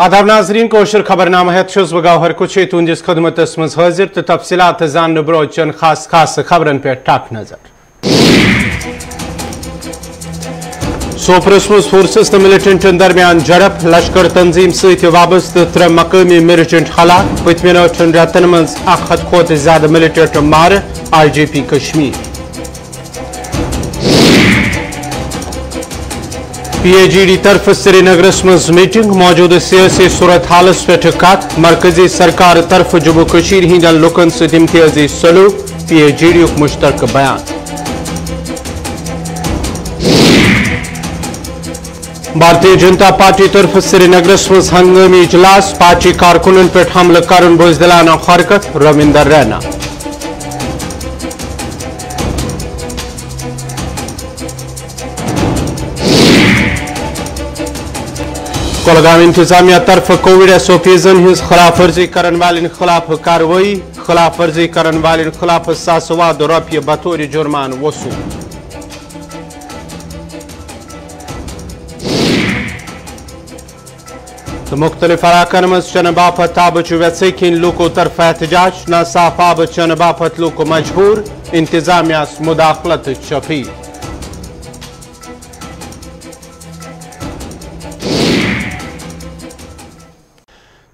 आदाब नाजरीन कोशर खबरनामा है गौहर कुछ तुंदिस खदमतस मज हाजिर तो तफसीलात जान ब्रो चंद खास खबरन पे टाक नजर सोपरस मज फोर्सेस तो मिलिटेंटन दरमियान झड़प लश्कर तंजीम सहित वाबस्त 3 मकामी मिलिटेंट हलाक पतमिन 8 रेतन मज 1 खोत ज्यादा मिलिटेंट मार IGP कश्मीर PAGD तरफ श्रीनगरस मज मीटिंग मौजूद सियासी सूरत हालस पे कत मरकजी सरकार तरफ जम्मू कशीर हिंदन लुकन सत इम्तियाजी सलूक PAGD मुश्तरक बयान भारतीय जनता पार्टी तरफ श्रीनगरस मज हंगामी इजलास पार्टी कारकुनन पे हमला करन बुजदिलाना हरकत रविंदर रैना कोलगाम इंतजामिया तरफ कोविड SOP'न हिंस खिलाफ वर्जी करन वालिन खिलाफ कार्रवाई खिलाफ वर्जी करन वालिन खिलाफ सासवाद रुपये बतौर जुर्मान वसूल तो मुख्तलिफ इलाकन मज चन बापत आब वेसिन लूको तरफ एहतजाज ना साफ आब चन बापत लूको मजबूर इंतजामिया मुदाखलत अपील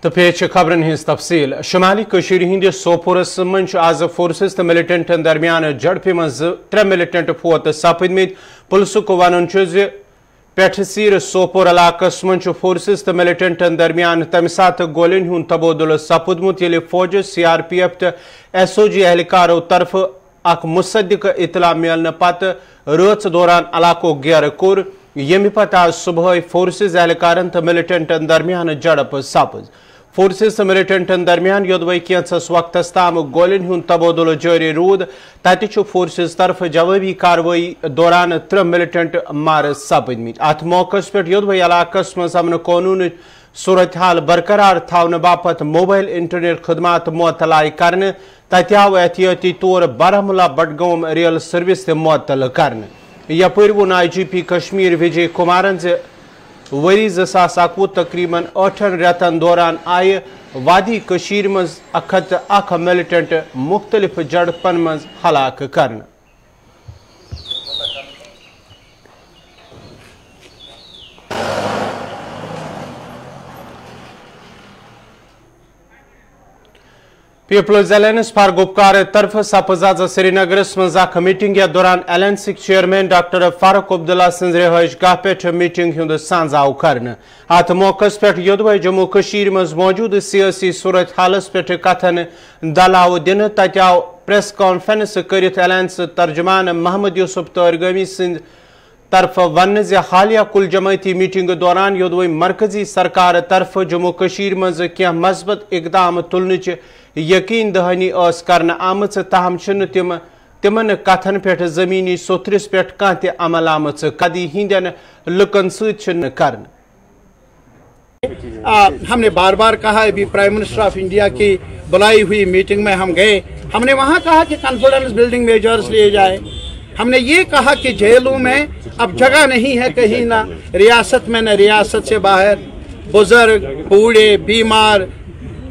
तो पेश खबरन हिंस तफसील शुमाली कशीर हिंदिस सोपोरस मज आज फोर्सेस तो मिलिटेंटन दरमियान झड़प मज 3 मिलिटेंट फोत सपदमित पुलिसक वन पेठसीर सोपोर इलाकस मज फोर्सेस तो मिलिटेंटन दरमियान तम सात गोलिन हुंद तबोदुल सपदमुत येले फौज CRPF तो SOG एहलकारों तरफ अख मुसद्दिक इतला मिलने पत रच दौरान इलाको घेर कोर यमि पत आज सुबह फोर्सेस एहलकारन तो मिलिटेंटन दरमियान झड़प सपज फोर्सेस मिलिटेंटन दरमियान योदवै कैंसस वक्तस ताम गोलिन हुंद तबोदुल जारी रूद तत फोर्सेस तरफ जवाबी कार्रवाई दौरान 3 मिलिटेंट मार सपदमित अत मौकस पे योदवै इलाकस मज अमन कानून सूरत हाल बरकरार थावन बापत मोबाइल इंटरनेट खदमात मुअत्तल करने तत आव एहतियाती तौर बारामूला बडगाम रेल सर्विस मुअत्तल करने यपर वोन IGP कश्मीर विजय कुमारन वरी 2021 तकरीबन 8 रेतन दौरान आय वादी कशीर मज 101 मिलिटेंट मुख्तलिफ झड़पन मज हलाक करन पीपल्स अलायंस फॉर गुपकार तरफ सपज आज श्रीनगरस मज मीटिंग दौरान LNC chairman doctor Farooq Abdullah सज रिहाइश गाह पे मीटिंग हुंद सांझ आव कर अत मौकस पे योदवै जम्मू कशीर मज मौजूद सियासी सूरत हालस पे कथन दल आव दिन तत आव प्रेस कॉन्फ्रेंस करित अलायंस तर्जमान मोहम्मद यूसुफ तरगमी सिंध तरफ वन हालिया कुल जमाती मीटिंग दौरान योदवै मरकजी सरकार तरफ जम्मू कशीर मज क्या मस्बत इकदाम तुलनच यकीन दहानी करना आमच ताहम तिमन कथन पे जमीनी सोथरिस पे कह अमल आमच कदी हिंदन लुकन सत कर हमने बार बार कहा अभी प्राइम मिनिस्टर ऑफ इंडिया की बुलाई हुई मीटिंग में हम गए हमने वहाँ कहा कि कॉन्फिडेंस बिल्डिंग मेजर्स लिए जाए हमने ये कहा कि जेलों में अब जगह नहीं है कहीं ना रियासत में न रियासत से बाहर बुजुर्ग बूढ़े बीमार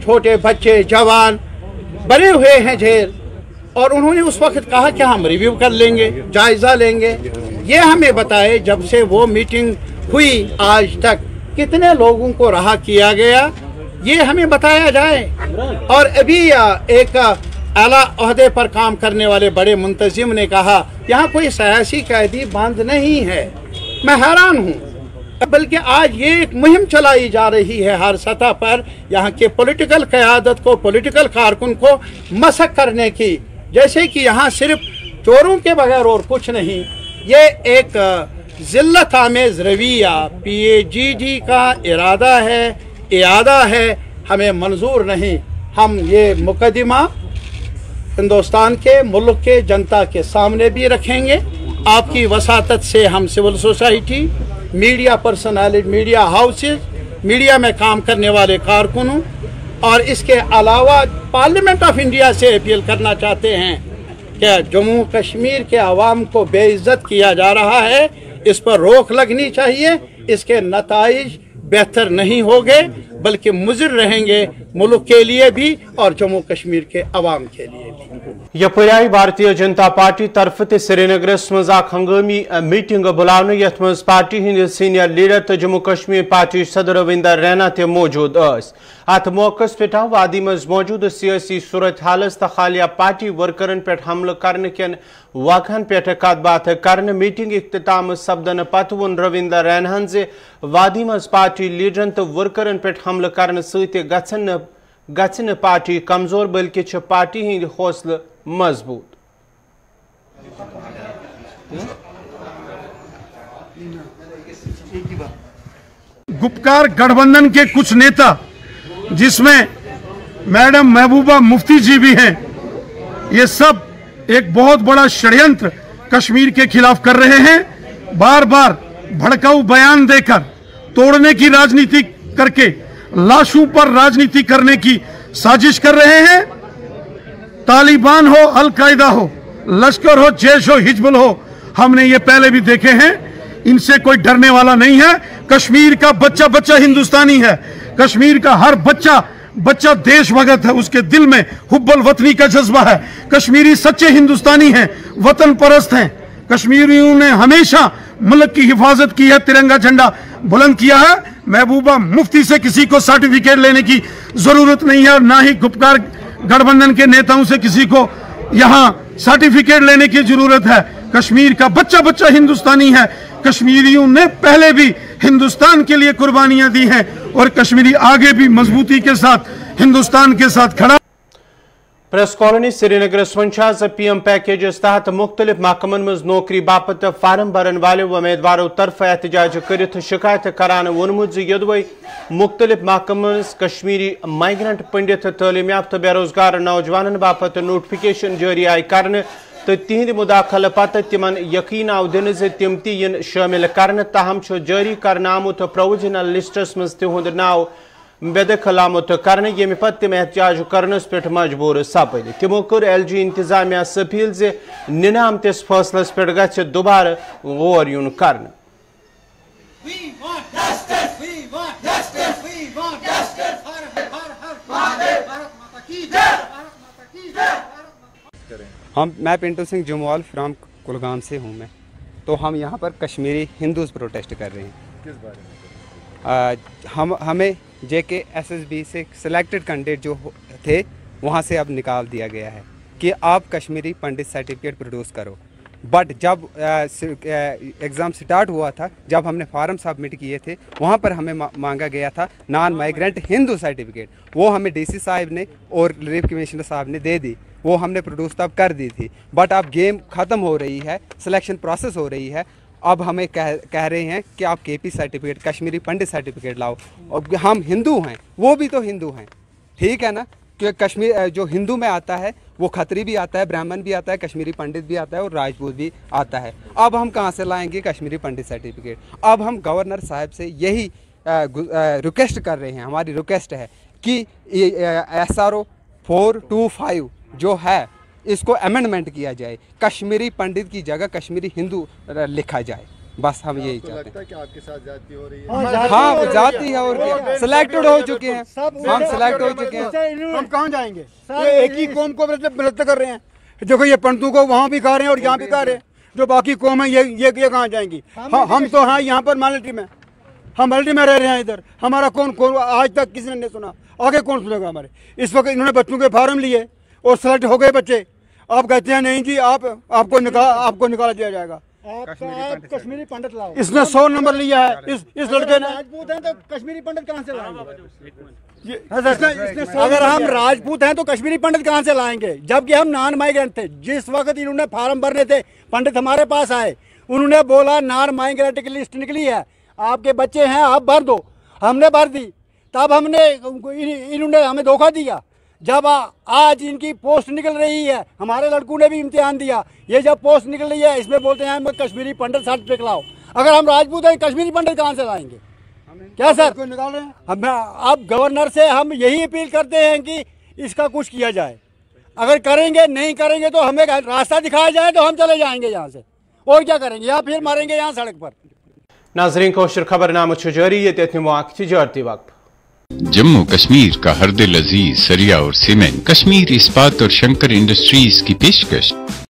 छोटे बच्चे जवान बने हुए हैं जेल और उन्होंने उस वक्त कहा कि हम रिव्यू कर लेंगे जायजा लेंगे ये हमें बताए जब से वो मीटिंग हुई आज तक कितने लोगों को रहा किया गया ये हमें बताया जाए और अभी एक आला ओहदे पर काम करने वाले बड़े मुंतजिम ने कहा यहाँ कोई सियासी कैदी बंद नहीं है मैं हैरान हूँ बल्कि आज ये एक मुहिम चलाई जा रही है हर सतह पर यहाँ के पॉलिटिकल क़यादत को पॉलिटिकल कारकुन को मसक करने की जैसे कि यहाँ सिर्फ चोरों के बगैर और कुछ नहीं ये एक जिल्लत आमेज़ रवैया PAGD का इरादा है हमें मंजूर नहीं हम ये मुकदमा हिंदुस्तान के मुल्क के जनता के सामने भी रखेंगे आपकी वसातत से हम civil society media personality media houses media में काम करने वाले कारकुनों और इसके अलावा पार्लियामेंट ऑफ इंडिया से अपील करना चाहते हैं कि जम्मू कश्मीर के अवाम को बेइज्जत किया जा रहा है इस पर रोक लगनी चाहिए इसके नताइज बेहतर नहीं होंगे। बल्कि मुज़िर रहेंगे मुल्क के लिए भी और जम्मू कश्मीर के अवाम के लिए भी। यपरि भारतीय जनता पार्टी तरफ श्रीनगरस मज हंगामी मीटिंग बुलाने यथ मज पार्टी हिंद सीनियर लीडर तो जम्मू कश्मीर पार्टी सदर रविंदर रैना ते मौजूद अत मौके पे वादी मज मौजूद सियासी सूरत हालस तो हालिया पार्टी वर्करन पे हमल करने कन वाकन पे कत बात कर मीटिंग इख्तिताम सपदन पत वोन रविंदर रैनहन से वादी मज पार्टी लीडरन तो वर्करन पे हमल करने गन पार्टी कमजोर बल्कि पार्टी हिंद हौसला मजबूत। गुपकार गठबंधन के कुछ नेता जिसमें मैडम महबूबा मुफ्ती जी भी हैं, ये सब एक बहुत बड़ा षड्यंत्र कश्मीर के खिलाफ कर रहे हैं। बार बार भड़काऊ बयान देकर तोड़ने की राजनीति करके लाशों पर राजनीति करने की साजिश कर रहे हैं। तालिबान हो, अल कायदा हो, लश्कर हो, जैश हो, हिजबुल हो, हमने ये पहले भी देखे हैं। इनसे कोई डरने वाला नहीं है। कश्मीर का बच्चा बच्चा हिंदुस्तानी है। कश्मीर का हर बच्चा बच्चा देशभगत है। उसके दिल में हुब्बुल वतनी का जज्बा है। कश्मीरी सच्चे हिंदुस्तानी हैं, वतन परस्त हैं। कश्मीरियों ने हमेशा मुल्क की हिफाजत की है, तिरंगा झंडा बुलंद किया है। महबूबा मुफ्ती से किसी को सर्टिफिकेट लेने की जरूरत नहीं है और ना ही गुपकार गठबंधन के नेताओं से किसी को यहाँ सर्टिफिकेट लेने की जरूरत है। कश्मीर का बच्चा बच्चा हिंदुस्तानी है। कश्मीरियों ने पहले भी हिंदुस्तान के लिए कुर्बानियां दी हैं और कश्मीरी आगे भी मजबूती के साथ हिंदुस्तान के साथ खड़ा। प्रेस कॉलोनी श्रीनगर आज PM पैकेजस तहत मुख्तलिफ महकमन मज नौकरी बापत फार्म भरन वाले उम्मीदवारों तरफ एहतजाज कर शिकायत करान वोनमुत यदवे मुख्तलिफ महकमन कश्मीरी माइग्रेंट पंडित तालीम याफ्ता बेरोजगार नौजवान बापत नोटिफिकेशन जारी आय कर तो तिहद मुदाखल पत तिमन यकीन आव दिन से तिम इन शामिल कर ताहम जारी करना आमुत प्रोविजनल लिस्टस मज तिहुंद नाव बेदखल आमुत कर ये पत तिम एहतजाज करनस पे मजबूर सपद। तिमो कर LG इंतजामिया अपील जे निन आमतिस फैसलस पे गछ दोबारा गौर युन कर। मैं पिंटू सिंह जमवाल फ्राम कुलगाम से हूँ मैं। तो हम यहाँ पर कश्मीरी हिंदूज प्रोटेस्ट कर रहे हैं। किस बारे में? हमें JK SSB से सिलेक्टेड कैंडिडेट जो थे वहाँ से अब निकाल दिया गया है कि आप कश्मीरी पंडित सर्टिफिकेट प्रोड्यूस करो। बट जब एग्ज़ाम स्टार्ट हुआ था, जब हमने फॉर्म सबमिट किए थे, वहाँ पर हमें मांगा गया था नॉन माइग्रेंट हिंदू सर्टिफिकेट। वो हमें DC साहब ने और रिलीफ कमिश्नर साहब ने दे दी, वो हमने प्रोड्यूस तब कर दी थी। बट अब गेम ख़त्म हो रही है, सिलेक्शन प्रोसेस हो रही है। अब हमें कह रहे हैं कि आप KP सर्टिफिकेट कश्मीरी पंडित सर्टिफिकेट लाओ। और हम हिंदू हैं, वो भी तो हिंदू हैं, ठीक है ना? कि कश्मीर जो हिंदू में आता है वो खत्री भी आता है, ब्राह्मण भी आता है, कश्मीरी पंडित भी आता है और राजपूत भी आता है। अब हम कहाँ से लाएंगे कश्मीरी पंडित सर्टिफिकेट? अब हम गवर्नर साहब से यही रिक्वेस्ट कर रहे हैं, हमारी रिक्वेस्ट है कि SRO 425 जो है इसको अमेंडमेंट किया जाए, कश्मीरी पंडित की जगह कश्मीरी हिंदू लिखा जाए। बस हम यही चाहते हैं। कि आपके साथ जाती हो रही है? हाँ, जाती है और क्या, सिलेक्टेड हो चुके हैं, हम सिलेक्ट हो चुके हैं। हम कहाँ जाएंगे? ये एक ही कौम को मदद कर रहे हैं। देखो ये पंडितों को वहाँ भी खा रहे हैं और यहाँ भी खा रहे हैं। जो बाकी कौम है ये कहाँ जाएंगी? हम तो हाँ यहाँ पर मालिटी में, हम मालिटी में रह रहे हैं। इधर हमारा कौन आज तक किसी ने नहीं सुना, आगे कौन सुनेगा हमारे? इस वक्त इन्होंने बच्चों के फार्म लिए और सिलेक्ट हो गए बच्चे। आप कहते हैं नहीं जी आपको निकाला दिया जाएगा। कश्मीरी पंडित लाओ। इसने 100 नंबर लिया है इस लड़के ने। राजपूत हैं तो कश्मीरी पंडित कहाँ से लाएंगे? अगर हम राजपूत हैं तो कश्मीरी पंडित कहाँ से लाएंगे? जबकि हम नॉन माइग्रेंट थे। जिस वक्त इन्होंने फार्म भरने थे, पंडित हमारे पास आए, उन्होंने बोला नॉन माइग्रेंट की लिस्ट निकली है, आपके बच्चे हैं, आप भर दो। हमने भर दी, तब इन्होंने हमें धोखा दिया। जब आज इनकी पोस्ट निकल रही है, हमारे लड़कों ने भी इम्तिहान दिया, ये जब पोस्ट निकल रही है इसमें बोलते हैं कश्मीरी पंडित सर्टिफिकेट लाओ। अगर हम राजपूत हैं, कश्मीरी पंडित कहाँ से लाएंगे? क्या सर निकाल रहे हैं? हम अब गवर्नर से हम यही अपील करते हैं कि इसका कुछ किया जाए। अगर करेंगे, नहीं करेंगे तो हमें रास्ता दिखाया जाए तो हम चले जाएंगे यहाँ से, और क्या करेंगे? या फिर मारेंगे यहाँ सड़क पर। नाज़रीन, कोशिश खबरनामा जारी, ये तजरती वक्त। जम्मू कश्मीर का हर दिल अजीज सरिया और सीमेंट, कश्मीर इस्पात और शंकर इंडस्ट्रीज की पेशकश।